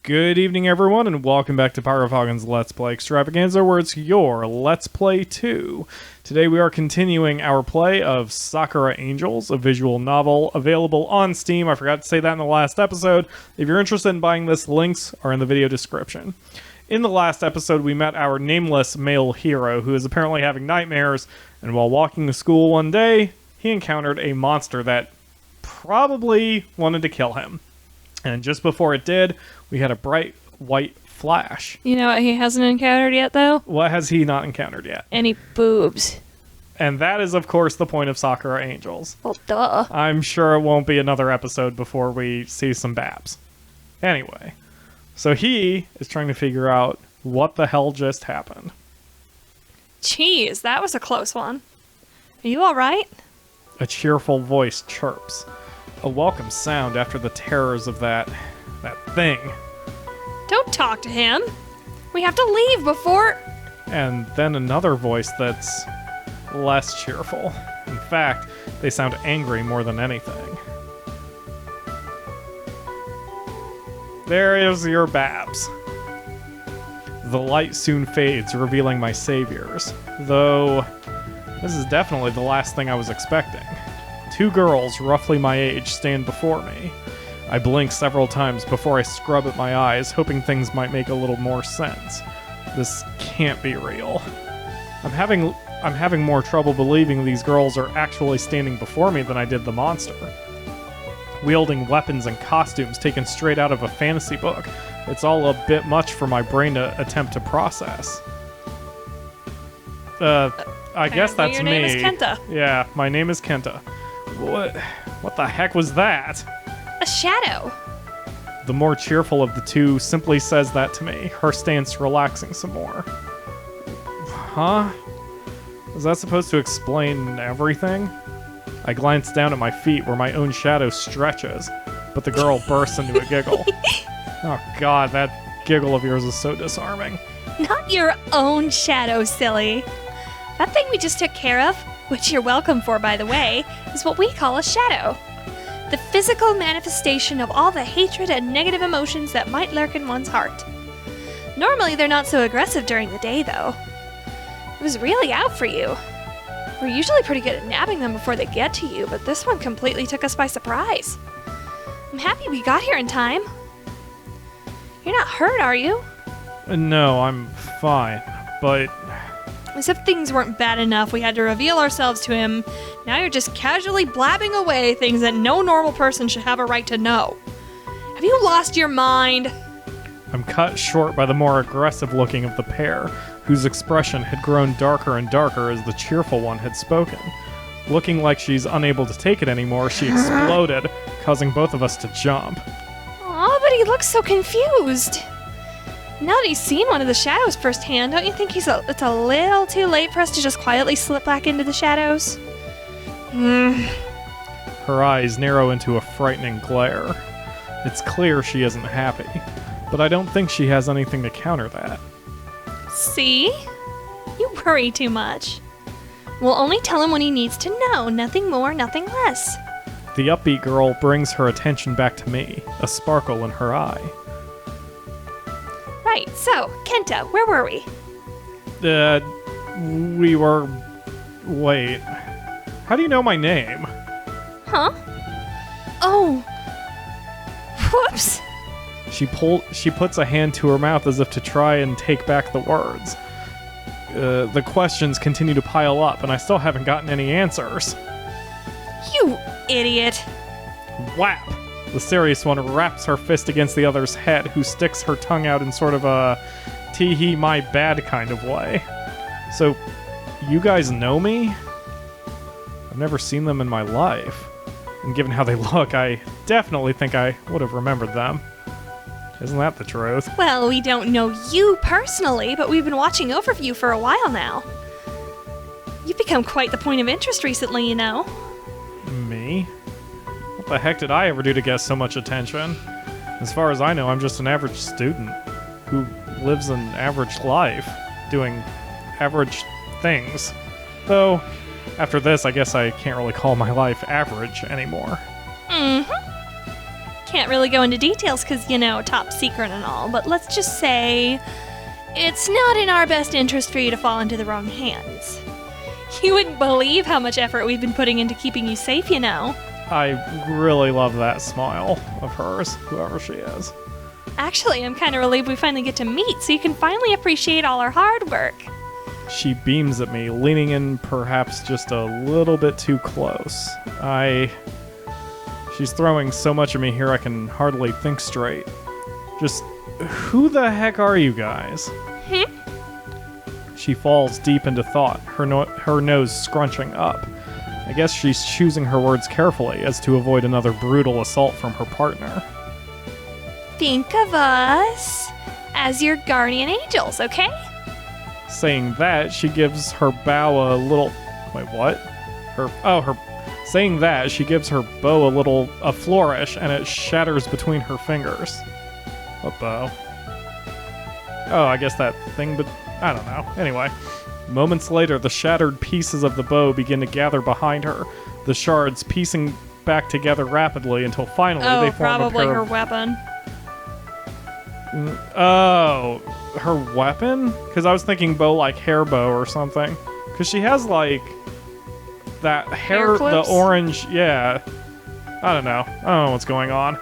Good evening, everyone, and welcome back to PyroFalkon's Let's Play Extravaganza, where it's your Let's Play 2. Today we are continuing our play of Sakura Angels, a visual novel available on Steam. I forgot to say that in the last episode. If you're interested in buying this, links are in the video description. In the last episode, we met our nameless male hero, who is apparently having nightmares, and while walking to school one day, he encountered a monster that probably wanted to kill him. And just before it did, we had a bright white flash. You know what he hasn't encountered yet, though? What has he not encountered yet? Any boobs. And that is, of course, the point of Sakura Angels. Well, duh. I'm sure it won't be another episode before we see some babs. Anyway, so he is trying to figure out what the hell just happened. Jeez, that was a close one. Are you alright? A cheerful voice chirps. A welcome sound after the terrors of that thing. Don't talk to him. We have to leave before... And then another voice that's less cheerful. In fact, they sound angry more than anything. There is your Babs. The light soon fades, revealing my saviors. Though, this is definitely the last thing I was expecting. Two girls, roughly my age, stand before me. I blink several times before I scrub at my eyes, hoping things might make a little more sense. This can't be real. I'm having more trouble believing these girls are actually standing before me than I did the monster. Wielding weapons and costumes taken straight out of a fantasy book. It's all a bit much for my brain to attempt to process. I guess that's your me. name is Kenta. Yeah, my name is Kenta. What the heck was that? A shadow. The more cheerful of the two simply says that to me, her stance relaxing some more. Huh? Was that supposed to explain everything? I glance down at my feet where my own shadow stretches, but the girl bursts into a giggle. Oh god, that giggle of yours is so disarming. Not your own shadow, silly. That thing we just took care of, which you're welcome for, by the way, is what we call a shadow. The physical manifestation of all the hatred and negative emotions that might lurk in one's heart. Normally, they're not so aggressive during the day, though. It was really out for you. We're usually pretty good at nabbing them before they get to you, but this one completely took us by surprise. I'm happy we got here in time. You're not hurt, are you? No, I'm fine, but... As if things weren't bad enough, we had to reveal ourselves to him. Now you're just casually blabbing away things that no normal person should have a right to know. Have you lost your mind? I'm cut short by the more aggressive looking of the pair, whose expression had grown darker and darker as the cheerful one had spoken. Looking like she's unable to take it anymore, she exploded, causing both of us to jump. Aw, but he looks so confused. Now that he's seen one of the shadows firsthand, don't you think it's a little too late for us to just quietly slip back into the shadows? Her eyes narrow into a frightening glare. It's clear she isn't happy, but I don't think she has anything to counter that. See? You worry too much. We'll only tell him what he needs to know, nothing more, nothing less. The upbeat girl brings her attention back to me, a sparkle in her eye. Right, so, Kenta, where were we? We were... Wait. How do you know my name? Huh? Oh. Whoops. She puts a hand to her mouth as if to try and take back the words. The questions continue to pile up, and I still haven't gotten any answers. You idiot. Whap! The serious one wraps her fist against the other's head, who sticks her tongue out in sort of a tee-hee my bad kind of way. So, you guys know me? I've never seen them in my life. And given how they look, I definitely think I would have remembered them. Isn't that the truth? Well, we don't know you personally, but we've been watching over you for a while now. You've become quite the point of interest recently, you know. Me? What the heck did I ever do to get so much attention? As far as I know, I'm just an average student who lives an average life, doing average things. Though, after this, I guess I can't really call my life average anymore. can't really go into details because, top secret and all, but let's just say it's not in our best interest for you to fall into the wrong hands. You wouldn't believe how much effort we've been putting into keeping you safe, I really love that smile of hers, whoever she is. Actually, I'm kind of relieved we finally get to meet, so you can finally appreciate all our hard work. She beams at me, leaning in perhaps just a little bit too close. She's throwing so much at me here I can hardly think straight. Just, who the heck are you guys? She falls deep into thought, her nose scrunching up. I guess she's choosing her words carefully as to avoid another brutal assault from her partner. Think of us as your guardian angels, okay? Saying that, she gives her bow a little... Wait, what? Saying that, she gives her bow a flourish, and it shatters between her fingers. What bow? Oh, I guess that thing, but I don't know. Anyway. Moments later, the shattered pieces of the bow begin to gather behind her, the shards piecing back together rapidly until finally they form a pair probably her of... weapon. Oh, her weapon? Because I was thinking bow like hair bow or something. Because she has like that hair the orange, yeah. I don't know what's going on.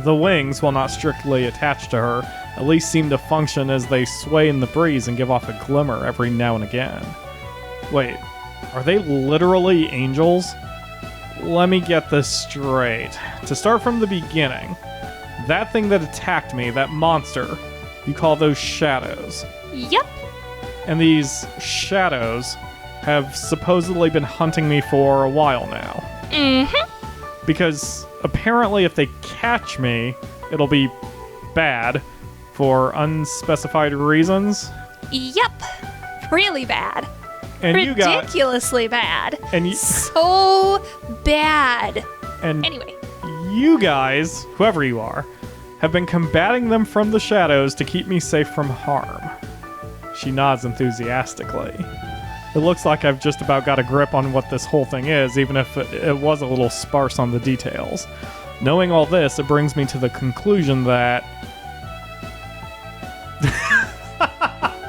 The wings, while not strictly attached to her, at least seem to function as they sway in the breeze and give off a glimmer every now and again. Wait, are they literally angels? Let me get this straight. To start from the beginning, that thing that attacked me, that monster, you call those shadows. Yep. And these shadows have supposedly been hunting me for a while now. Mm-hmm. Because apparently if they catch me, it'll be bad for unspecified reasons. Yep. Really bad. And ridiculously bad. And so bad. And anyway. You guys, whoever you are, have been combating them from the shadows to keep me safe from harm. She nods enthusiastically. It looks like I've just about got a grip on what this whole thing is, even if it was a little sparse on the details. Knowing all this, it brings me to the conclusion that...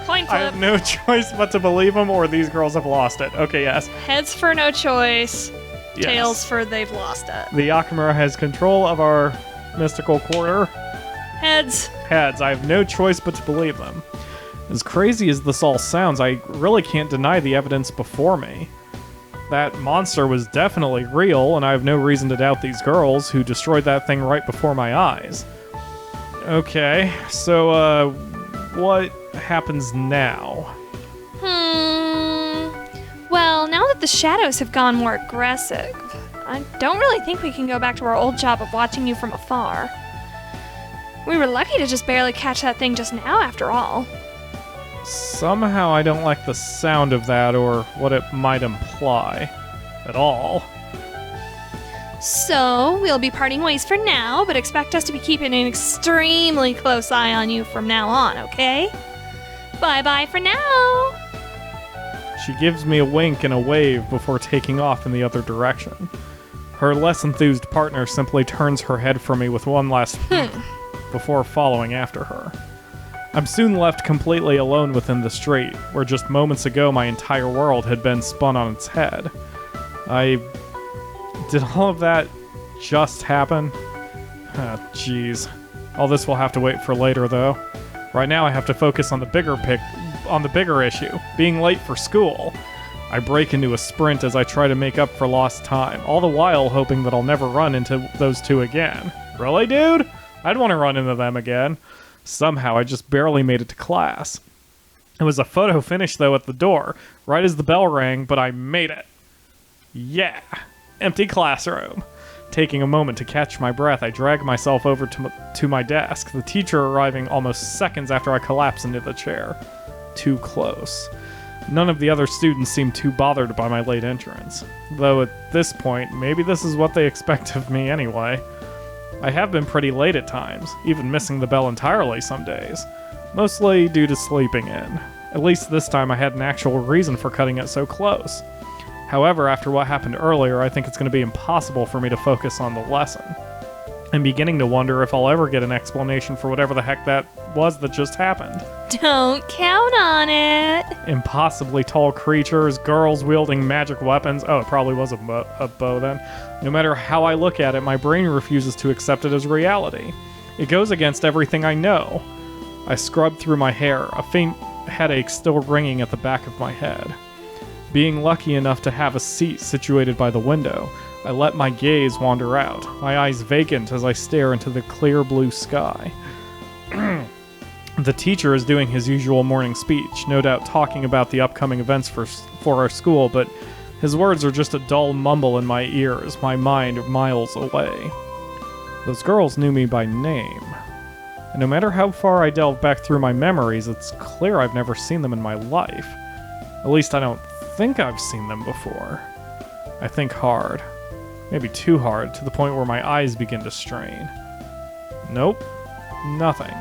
Coin flip. I have no choice but to believe them, or these girls have lost it. Okay, yes. Heads for no choice. Yes. Tails for they've lost it. The Yakamura has control of our mystical quarter. Heads. Heads. I have no choice but to believe them. As crazy as this all sounds, I really can't deny the evidence before me. That monster was definitely real, and I have no reason to doubt these girls who destroyed that thing right before my eyes. Okay, so, what happens now? Well, now that the shadows have gone more aggressive, I don't really think we can go back to our old job of watching you from afar. We were lucky to just barely catch that thing just now, after all. Somehow I don't like the sound of that or what it might imply at all. So, we'll be parting ways for now, but expect us to be keeping an extremely close eye on you from now on, okay? Bye-bye for now! She gives me a wink and a wave before taking off in the other direction. Her less enthused partner simply turns her head from me with one last before following after her. I'm soon left completely alone within the street, where just moments ago my entire world had been spun on its head. Did all of that just happen? Oh, jeez. All this will have to wait for later, though. Right now I have to focus on the bigger issue, being late for school. I break into a sprint as I try to make up for lost time, all the while hoping that I'll never run into those two again. Really, dude? I'd want to run into them again. Somehow, I just barely made it to class. It was a photo finish, though, at the door, right as the bell rang, but I made it. Yeah. Empty classroom. Taking a moment to catch my breath, I drag myself over to my desk, the teacher arriving almost seconds after I collapse into the chair. Too close. None of the other students seemed too bothered by my late entrance. Though at this point, maybe this is what they expect of me anyway. I have been pretty late at times, even missing the bell entirely some days. Mostly due to sleeping in. At least this time I had an actual reason for cutting it so close. However, after what happened earlier, I think it's going to be impossible for me to focus on the lesson. I'm beginning to wonder if I'll ever get an explanation for whatever the heck that was that just happened. Don't count on it. Impossibly tall creatures, girls wielding magic weapons. Oh, it probably was a bow then. No matter how I look at it, my brain refuses to accept it as reality. It goes against everything I know. I scrubbed through my hair, a faint headache still ringing at the back of my head. Being lucky enough to have a seat situated by the window, I let my gaze wander out, my eyes vacant as I stare into the clear blue sky. The teacher is doing his usual morning speech, no doubt talking about the upcoming events for our school, but his words are just a dull mumble in my ears, my mind miles away. Those girls knew me by name. And no matter how far I delve back through my memories, it's clear I've never seen them in my life. At least I don't think I've seen them before. I think hard. Maybe too hard, to the point where my eyes begin to strain. Nope. Nothing.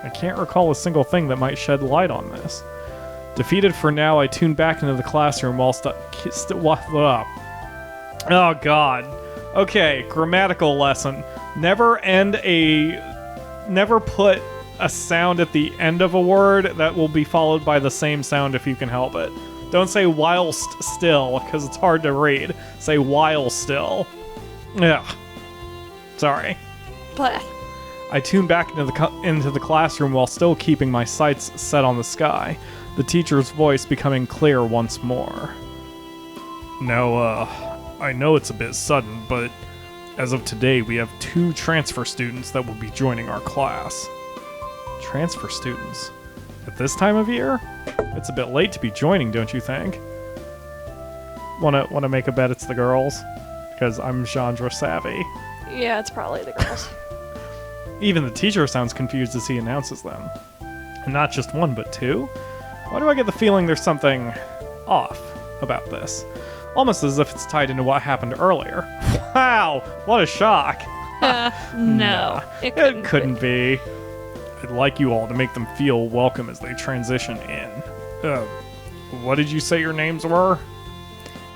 I can't recall a single thing that might shed light on this. Defeated for now, I tune back into the classroom while oh god. Okay, grammatical lesson. Never put a sound at the end of a word that will be followed by the same sound if you can help it. Don't say whilst still, because it's hard to read. Say while still. Yeah. Sorry. But I tune back into the classroom while still keeping my sights set on the sky, the teacher's voice becoming clear once more. Now, I know it's a bit sudden, but as of today, we have 2 transfer students that will be joining our class. Transfer students? At this time of year? It's a bit late to be joining, don't you think? Wanna make a bet it's the girls? Because I'm genre savvy. yeah, it's probably the girls. Even the teacher sounds confused as he announces them. And not just 1, but 2? Why do I get the feeling there's something off about this? Almost as if it's tied into what happened earlier. Wow, what a shock. No, it couldn't be. I'd like you all to make them feel welcome as they transition in. What did you say your names were?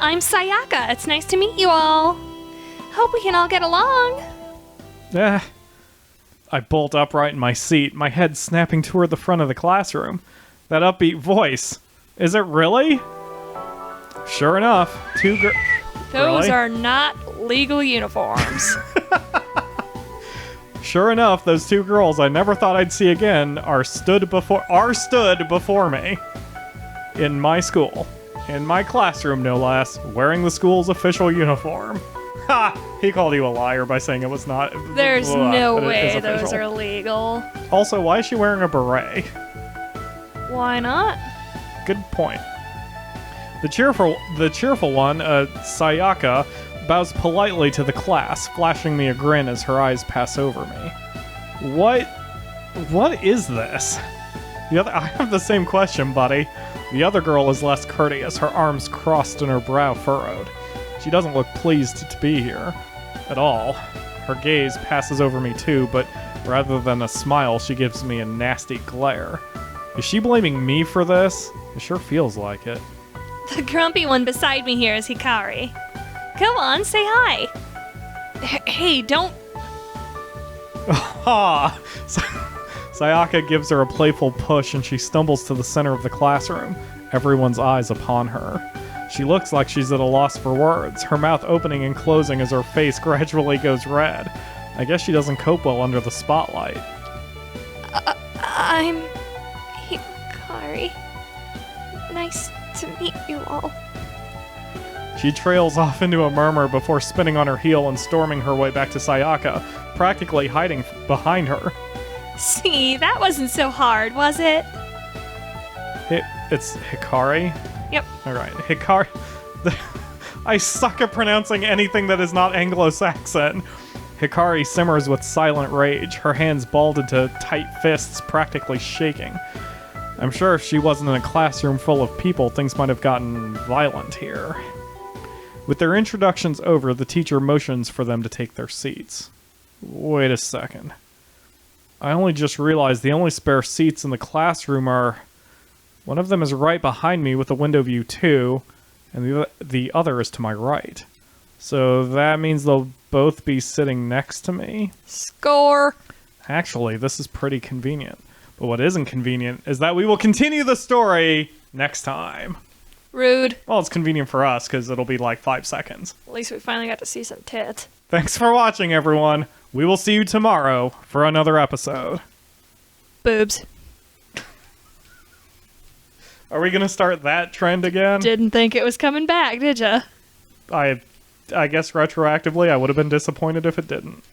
I'm Sayaka. It's nice to meet you all. Hope we can all get along. I bolt upright in my seat, my head snapping toward the front of the classroom. That upbeat voice. Is it really? Sure enough, 2 girls. Those are not legal uniforms. Sure enough, those 2 girls I never thought I'd see again stood before me. In my school. In my classroom, no less, wearing the school's official uniform. Ha! He called you a liar by saying it was not. There's no but it way is those official. are legal. Also, why is she wearing a beret? Why not? Good point. The cheerful one, Sayaka, bows politely to the class, flashing me a grin as her eyes pass over me. What is this? I have the same question, buddy. The other girl is less courteous, her arms crossed and her brow furrowed. She doesn't look pleased to be here. At all. Her gaze passes over me too, but rather than a smile, she gives me a nasty glare. Is she blaming me for this? It sure feels like it. The grumpy one beside me here is Hikari. Come on, say hi. Hey, don't... Ha! Sayaka gives her a playful push and she stumbles to the center of the classroom, everyone's eyes upon her. She looks like she's at a loss for words, her mouth opening and closing as her face gradually goes red. I guess she doesn't cope well under the spotlight. I'm... Hikari. Nice to meet you all. She trails off into a murmur before spinning on her heel and storming her way back to Sayaka, practically hiding behind her. See, that wasn't so hard, was it? It's Hikari? Yep. Alright, Hikari... I suck at pronouncing anything that is not Anglo-Saxon. Hikari simmers with silent rage, her hands balled into tight fists, practically shaking. I'm sure if she wasn't in a classroom full of people, things might have gotten violent here. With their introductions over, the teacher motions for them to take their seats. Wait a second. I only just realized the only spare seats in the classroom are... One of them is right behind me with a window view too, and the other is to my right. So that means they'll both be sitting next to me. Score. Actually, this is pretty convenient. But what isn't convenient is that we will continue the story next time. Rude. Well, it's convenient for us because it'll be like 5 seconds. At least we finally got to see some tits. Thanks for watching, everyone. We will see you tomorrow for another episode. Boobs. Are we going to start that trend again? Didn't think it was coming back, did ya? I guess retroactively, I would have been disappointed if it didn't.